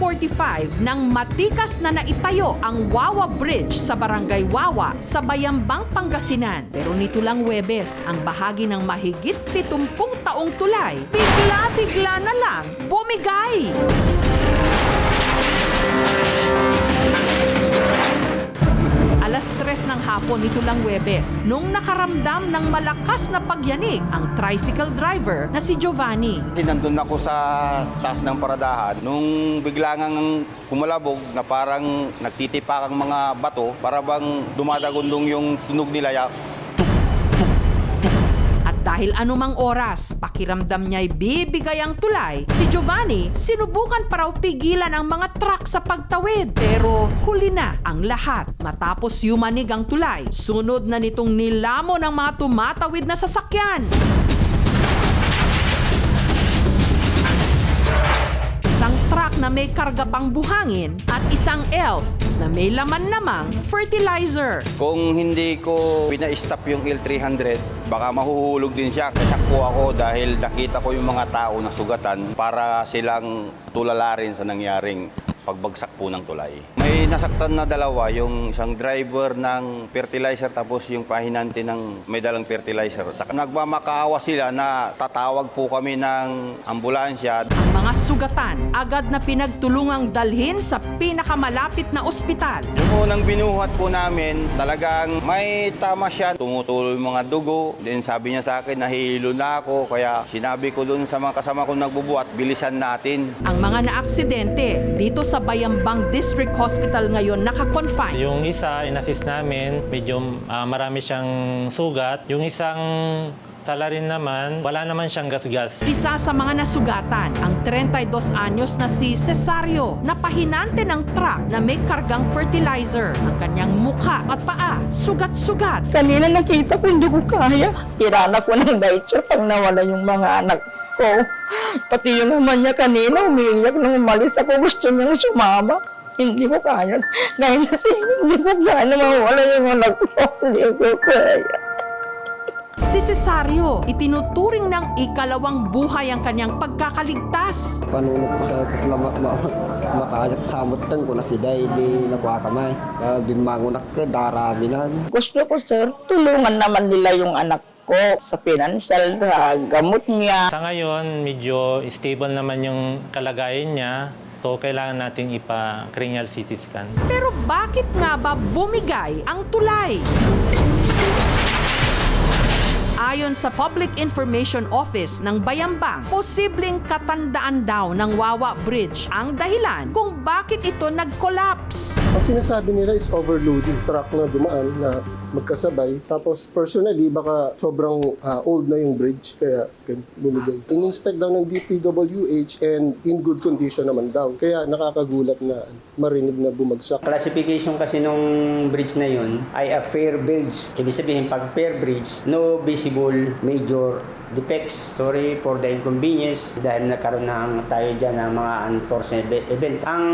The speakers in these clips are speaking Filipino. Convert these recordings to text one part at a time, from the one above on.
1945 nang matikas na naitayo ang Wawa Bridge sa Barangay Wawa sa Bayambang, Pangasinan. Pero nito lang Huwebes, ang bahagi ng mahigit 70 taong tulay, bigla-bigla na lang bumigay. Alas 3 ng hapon nito lang Huwebes, nung nakaramdam ng malakas na pagyanig ang tricycle driver na si Giovanni. Nandun ako sa taas ng paradahan nung bigla ngang kumalabog na parang nagtitipak ang mga bato para bang dumadagundong yung tunog nila. Dahil anumang oras, pakiramdam niya'y bibigay ang tulay, si Giovanni sinubukan pa raw pigilan ang mga truck sa pagtawid. Pero huli na ang lahat. Matapos yumanig ang tulay, sunod na nitong nilamon ang mga tumatawid na sasakyan. Isang truck na may karga pang buhangin at isang elf na may laman namang fertilizer. Kung hindi ko pina-stop yung L300, baka mahuhulog din siya. Nasyak po ako dahil nakita ko yung mga tao na sugatan para silang tulala rin sa nangyaring pagbagsak po ng tulay. May nasaktan na dalawa, yung isang driver ng fertilizer tapos yung pahinante ng may dalang fertilizer. Saka nagmamakaawa sila na tatawag po kami ng ambulansya. Ang mga sugatan agad na pinagtulungang dalhin sa pinakamalapit na ospital. Yung unang binuhat po namin, talagang may tama siya. Tumutulo yung mga dugo. Then sabi niya sa akin, nahihilo na ako. Kaya sinabi ko dun sa mga kasama kong nagbubuhat, bilisan natin. Ang mga naaksidente dito sa Bayambang District Hospital ngayon naka-confine. Yung isa, in-assist namin, medyo marami siyang sugat. Yung isang salarin naman, wala naman siyang gasgas. Isa sa mga nasugatan, ang 32 anyos na si Cesario, na pahinante ng truck na may kargang fertilizer. Ang kanyang mukha at paa, sugat-sugat. Kanina nakita ko, hindi ko kaya. Tirana ko ng diaper pag nawala yung mga anak ko. Pati yung naman niya kanina, umiiyak nung umalis ako. Gusto niyang sumama. Hindi ko kaya. Dahil kasi hindi ko kaya na mawala yung anak ko. Hindi ko kaya. Si Cesario, itinuturing ng ikalawang buhay ang kanyang pagkakaligtas. Panunok ko sa kasalamat makaksamot tan ko nakiday di nakuakamay. Bimangunak ka daraminan. Gusto ko, sir, tulungan naman nila yung anak ko sa financial, sa gamot niya. Sa ngayon, medyo stable naman yung kalagayan niya. So, kailangan natin ipa-cranial CT scan. Pero bakit nga ba bumigay ang tulay? Ayon sa Public Information Office ng Bayambang, posibleng katandaan daw ng Wawa Bridge ang dahilan kung bakit ito nag-collapse. Ang sinasabi nila is overloading. Truck na dumaan na magkasabay. Tapos personally, baka sobrang old na yung bridge kaya bumigay. In-inspect daw ng DPWH and in good condition naman daw. Kaya nakakagulat na marinig na bumagsak. Classification kasi nung bridge na yun ay a fair bridge. Ibig sabihin, pag fair bridge, no visible major defects. Sorry for the inconvenience dahil nagkaroon na tayo dyan ng mga unfortunate event. Ang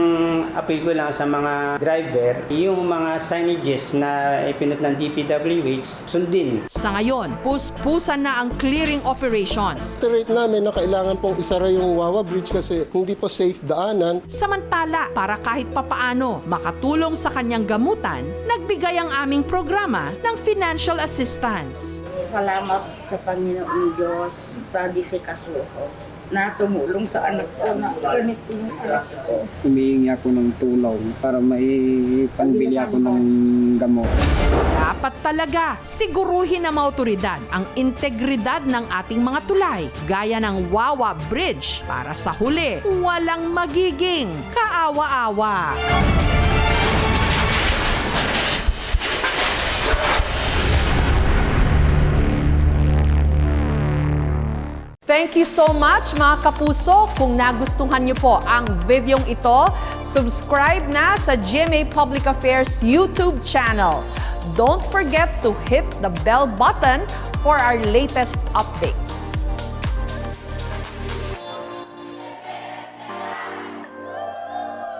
appeal ko lang sa mga driver, yung mga signages na ipinut ng DPWH, sundin. Sa ngayon, puspusan na ang clearing operations. Iterate namin na kailangan pong isara yung Wawa Bridge kasi hindi po safe daanan. Samantala, para kahit papaano makatulong sa kanyang gamutan, nagbigay ang aming programa ng financial assistance. Salamat sa Panginoon Diyos sa disikasuho na tumulong sa anak ko na ganito yung anak ko. Humihingi ako ng tulong para maipangbili ako ng gamot. Dapat talaga siguruhin ng mga otoridad ang integridad ng ating mga tulay, gaya ng Wawa Bridge, para sa huli, walang magiging kaawa-awa. Thank you so much mga kapuso. Kung nagustuhan niyo po ang videong ito, subscribe na sa GMA Public Affairs YouTube channel. Don't forget to hit the bell button for our latest updates.